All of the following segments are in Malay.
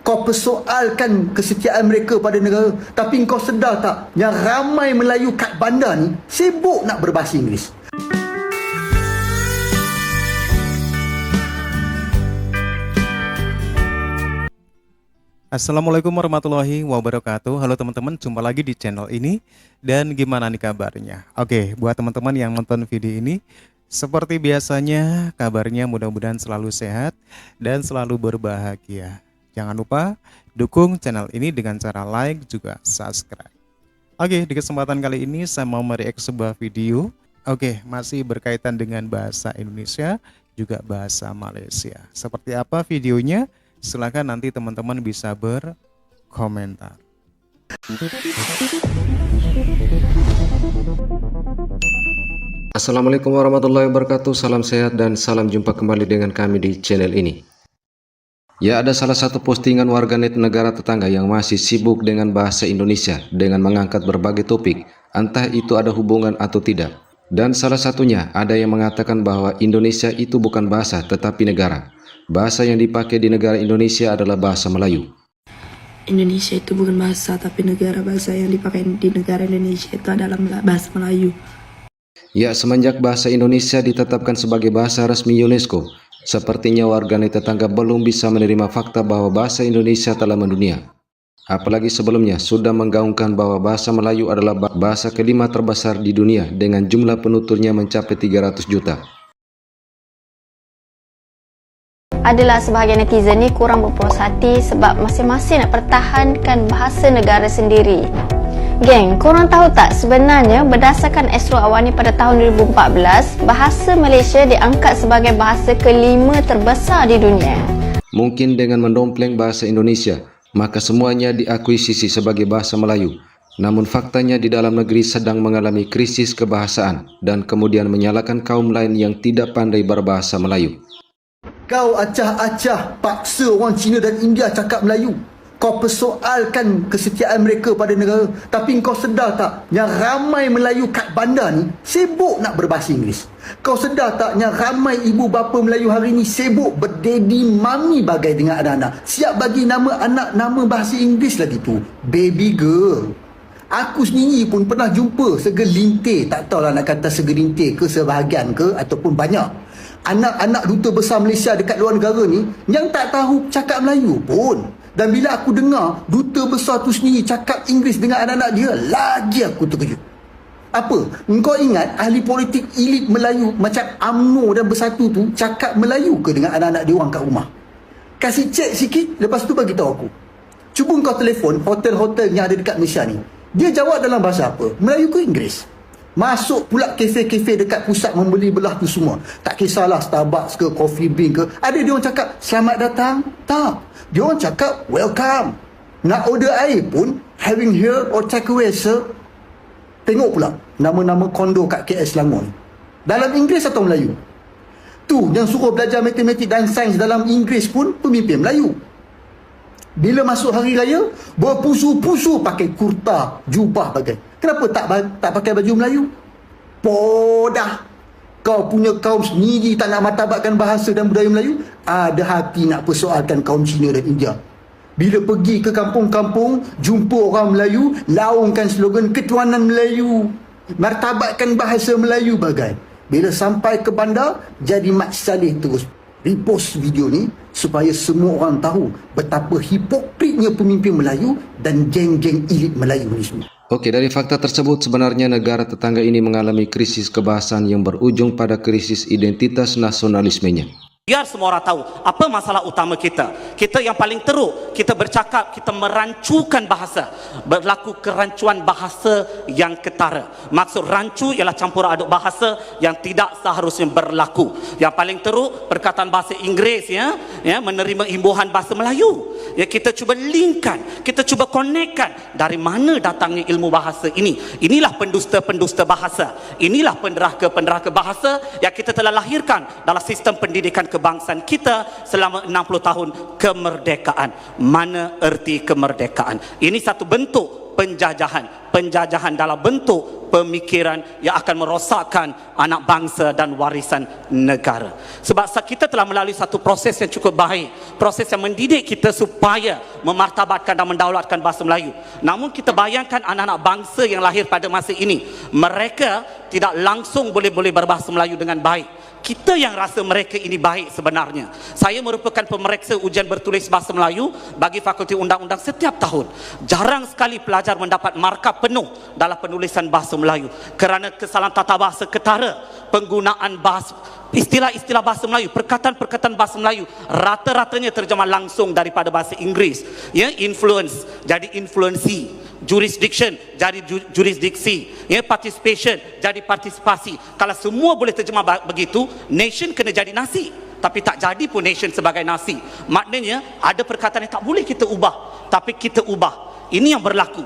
Kau persoalkan kesetiaan mereka pada negara. Tapi kau sedar tak, yang ramai Melayu kat bandar ni sibuk nak berbahasa Inggeris. Assalamualaikum warahmatullahi wabarakatuh. Halo teman-teman, jumpa lagi di channel ini. Dan gimana nih kabarnya? Oke, buat teman-teman yang nonton video ini, seperti biasanya kabarnya mudah-mudahan selalu sehat dan selalu berbahagia. Jangan lupa dukung channel ini dengan cara like juga subscribe. Oke, di kesempatan kali ini saya mau mereact sebuah video. Oke, masih berkaitan dengan bahasa Indonesia juga bahasa Malaysia. Seperti apa videonya? Silahkan nanti teman-teman bisa berkomentar. Assalamualaikum warahmatullahi wabarakatuh. Salam sehat dan salam jumpa kembali dengan kami di channel ini. Ya, ada salah satu postingan warganet negara tetangga yang masih sibuk dengan bahasa Indonesia dengan mengangkat berbagai topik, entah itu ada hubungan atau tidak. Dan salah satunya ada yang mengatakan bahwa Indonesia itu bukan bahasa tetapi negara. Bahasa yang dipakai di negara Indonesia adalah bahasa Melayu. Indonesia itu bukan bahasa tapi negara. Bahasa yang dipakai di negara Indonesia itu adalah bahasa Melayu. Ya, semenjak bahasa Indonesia ditetapkan sebagai bahasa resmi UNESCO, sepertinya warganet tetangga belum bisa menerima fakta bahwa bahasa Indonesia telah mendunia. Apalagi sebelumnya sudah menggaungkan bahwa bahasa Melayu adalah bahasa kelima terbesar di dunia dengan jumlah penuturnya mencapai 300 juta. Adalah sebahagian netizen ni kurang berpuas hati sebab masing-masing nak pertahankan bahasa negara sendiri. Geng, korang tahu tak sebenarnya berdasarkan Astro Awani pada tahun 2014, bahasa Malaysia diangkat sebagai bahasa kelima terbesar di dunia. Mungkin dengan mendompleng bahasa Indonesia, maka semuanya diakuisisi sebagai bahasa Melayu. Namun faktanya di dalam negeri sedang mengalami krisis kebahasaan dan kemudian menyalahkan kaum lain yang tidak pandai berbahasa Melayu. Kau acah-acah paksa orang Cina dan India cakap Melayu. Kau persoalkan kesetiaan mereka pada negara. Tapi kau sedar tak, yang ramai Melayu kat bandar ni sibuk nak berbahasa Inggeris. Kau sedar tak, yang ramai ibu bapa Melayu hari ni sibuk berdaddy mami bagai dengan anak-anak. Siap bagi nama anak nama bahasa Inggeris lagi tu, baby girl. Aku sendiri pun pernah jumpa segelintir, tak tahulah nak kata segelintir ke sebahagian ke ataupun banyak, anak-anak duta besar Malaysia dekat luar negara ni yang tak tahu cakap Melayu pun. Dan bila aku dengar duta besar tu sendiri cakap Inggeris dengan anak-anak dia, lagi aku terkejut. Apa? Engkau ingat ahli politik elit Melayu macam UMNO dan Bersatu tu cakap Melayu ke dengan anak-anak dia orang kat rumah? Kasih cek sikit, lepas tu bagi tahu aku. Cuba kau telefon hotel-hotel yang ada dekat Malaysia ni. Dia jawab dalam bahasa apa? Melayu ke Inggeris? Masuk pula kafe-kafe dekat pusat membeli belah tu semua. Tak kisahlah Starbucks ke Coffee Bean ke. Ada dia orang cakap selamat datang? Tak. Dia orang cakap welcome. Nak order air pun having here or take away sir. Tengok pula nama-nama kondo kat KL Selangor. Dalam Inggeris atau Melayu? Tu yang suruh belajar matematik dan sains dalam Inggeris pun pemimpin Melayu. Bila masuk hari raya, berpusu-pusu pakai kurta, jubah bagai. Kenapa tak pakai baju Melayu? Podah. Kau punya kaum sendiri tak nak martabatkan bahasa dan budaya Melayu, ada hati nak persoalkan kaum Cina dan India. Bila pergi ke kampung-kampung, jumpa orang Melayu, laungkan slogan ketuanan Melayu, martabatkan bahasa Melayu bagai. Bila sampai ke bandar, jadi Mat Saleh terus repost video ni supaya semua orang tahu betapa hipokritnya pemimpin Melayu dan geng-geng elit Melayu ni semua. Oke, dari fakta tersebut sebenarnya negara tetangga ini mengalami krisis kebahasaan yang berujung pada krisis identitas nasionalismenya. Biar semua orang tahu apa masalah utama kita. Kita yang paling teruk, kita bercakap, kita merancukan bahasa. Berlaku kerancuan bahasa yang ketara. Maksud rancu ialah campur aduk bahasa yang tidak seharusnya berlaku. Yang paling teruk, perkataan bahasa Inggeris ya menerima imbuhan bahasa Melayu. Ya, kita cuba linkkan, kita cuba konekkan dari mana datangnya ilmu bahasa ini. Inilah pendusta-pendusta bahasa. Inilah penderhaka-penderhaka bahasa yang kita telah lahirkan dalam sistem pendidikan kebangsaan kita selama 60 tahun kemerdekaan. mana erti kemerdekaan. Ini satu bentuk penjajahan dalam bentuk pemikiran yang akan merosakkan anak bangsa dan warisan negara. Sebab kita telah melalui satu proses yang cukup baik, proses yang mendidik kita supaya memartabatkan dan mendaulatkan bahasa Melayu. Namun kita bayangkan anak-anak bangsa yang lahir pada masa ini, mereka tidak langsung boleh berbahasa Melayu dengan baik. Kita yang rasa mereka ini baik sebenarnya. Saya merupakan pemeriksa ujian bertulis bahasa Melayu bagi Fakulti Undang-Undang setiap tahun. Jarang sekali pelajar mendapat markah penuh dalam penulisan bahasa Melayu kerana kesalahan tata bahasa ketara, penggunaan bahasa, istilah-istilah bahasa Melayu, perkataan-perkataan bahasa Melayu rata-ratanya terjemah langsung daripada bahasa Inggeris. Ya, influence jadi influensi, jurisdiction jadi jurisdiksi, ya, participation jadi partisipasi. Kalau semua boleh terjemah begitu, nation kena jadi nasi. Tapi tak jadi pun nation sebagai nasi. Maknanya ada perkataan yang tak boleh kita ubah, tapi kita ubah. Ini yang berlaku.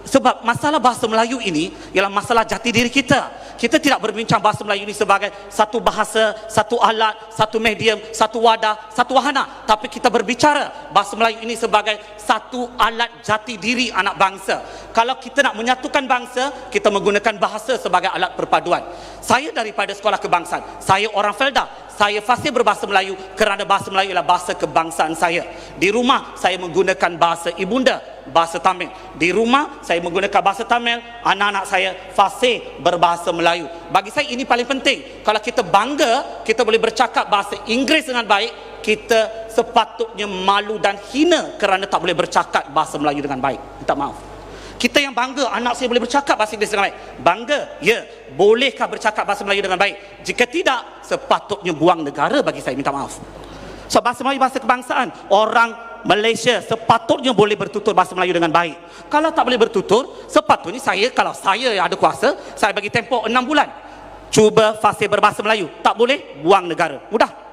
Sebab masalah bahasa Melayu ini ialah masalah jati diri kita. Kita tidak berbincang bahasa Melayu ini sebagai satu bahasa, satu alat, satu medium, satu wadah, satu wahana. Tapi kita berbicara bahasa Melayu ini sebagai satu alat jati diri anak bangsa. Kalau kita nak menyatukan bangsa, kita menggunakan bahasa sebagai alat perpaduan. Saya daripada sekolah kebangsaan, saya orang Felda. Saya fasih berbahasa Melayu kerana bahasa Melayu adalah bahasa kebangsaan saya. Di rumah saya menggunakan bahasa ibunda, bahasa Tamil. Di rumah saya menggunakan bahasa Tamil, anak-anak saya fasih berbahasa Melayu. Bagi saya ini paling penting. Kalau kita bangga kita boleh bercakap bahasa Inggeris dengan baik, kita sepatutnya malu dan hina kerana tak boleh bercakap bahasa Melayu dengan baik. Minta maaf. Kita yang bangga anak saya boleh bercakap bahasa Inggeris dengan baik. Bangga, ya. Bolehkah bercakap bahasa Melayu dengan baik? Jika tidak, sepatutnya buang negara bagi saya. Minta maaf. So bahasa Melayu bahasa kebangsaan. Orang Malaysia sepatutnya boleh bertutur bahasa Melayu dengan baik. Kalau tak boleh bertutur, sepatutnya kalau saya yang ada kuasa, saya bagi tempoh 6 bulan. Cuba fasih berbahasa Melayu. Tak boleh, buang negara. Mudah.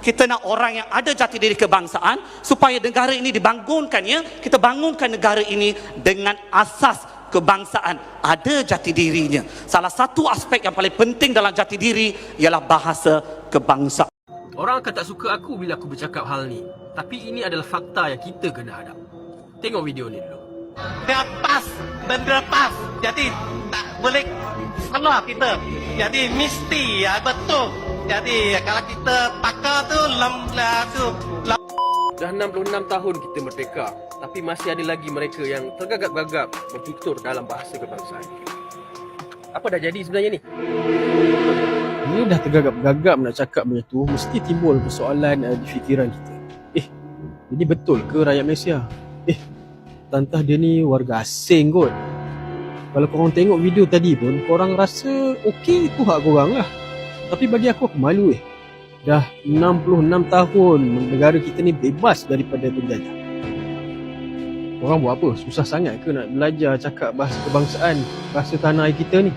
Kita nak orang yang ada jati diri kebangsaan supaya negara ini dibangunkan, ya. Kita bangunkan negara ini dengan asas kebangsaan, ada jati dirinya. Salah satu aspek yang paling penting dalam jati diri ialah bahasa kebangsaan. Orang akan tak suka aku bila aku bercakap hal ni. Tapi ini adalah fakta yang kita kena hadap. Tengok video ni dulu. Dia pas, benda pas. Jadi tak boleh salah kita. Jadi mesti ya, betul. Jadi kalau kita pakar tu Dah 66 tahun kita merdeka, tapi masih ada lagi mereka yang tergagap-gagap bertutur dalam bahasa kebangsaan. Apa dah jadi sebenarnya ni? Ini dah tergagap-gagap nak cakap benda tu, mesti timbul persoalan di fikiran kita. Ini betul ke rakyat Malaysia? Tantah dia ni warga asing kot. Kalau korang tengok video tadi pun, korang rasa okey, itu hak korang lah. Tapi bagi aku malu Dah 66 tahun negara kita ni bebas daripada penjajah. Korang buat apa? Susah sangat ke nak belajar cakap bahasa kebangsaan, bahasa tanah air kita ni?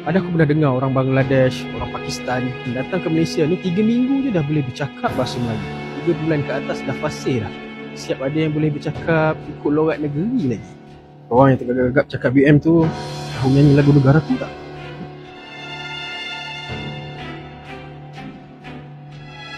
Ada aku pernah dengar orang Bangladesh, orang Pakistan datang ke Malaysia ni 3 minggu je dah boleh bercakap bahasa Melayu. 3 bulan ke atas dah fasih dah. Siap ada yang boleh bercakap ikut logat negeri lagi. Orang yang tergagap-gagap cakap BM tu tahu nyanyi lagu negara tu tak?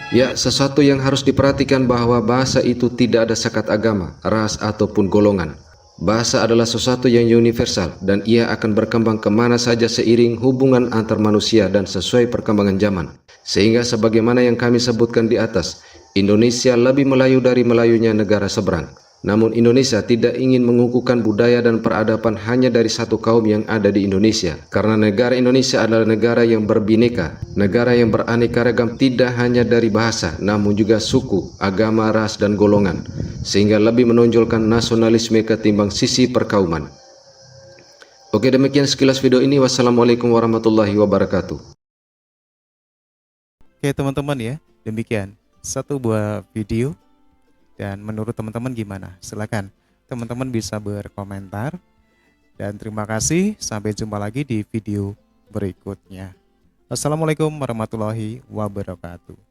Ya, sesuatu yang harus diperhatikan bahwa bahasa itu tidak ada sekat agama, ras ataupun golongan. Bahasa adalah sesuatu yang universal dan ia akan berkembang kemana saja seiring hubungan antar manusia dan sesuai perkembangan zaman. Sehingga sebagaimana yang kami sebutkan di atas, Indonesia lebih Melayu dari Melayunya negara seberang. Namun Indonesia tidak ingin mengukuhkan budaya dan peradaban hanya dari satu kaum yang ada di Indonesia. Karena negara Indonesia adalah negara yang berbineka, negara yang beraneka ragam tidak hanya dari bahasa, namun juga suku, agama, ras, dan golongan. Sehingga lebih menonjolkan nasionalisme ketimbang sisi perkauman. Oke, demikian sekilas video ini. Wassalamualaikum warahmatullahi wabarakatuh. Oke teman-teman ya, demikian satu buah video. Dan menurut teman-teman gimana? Silakan teman-teman bisa berkomentar. Dan terima kasih, sampai jumpa lagi di video berikutnya. Assalamualaikum warahmatullahi wabarakatuh.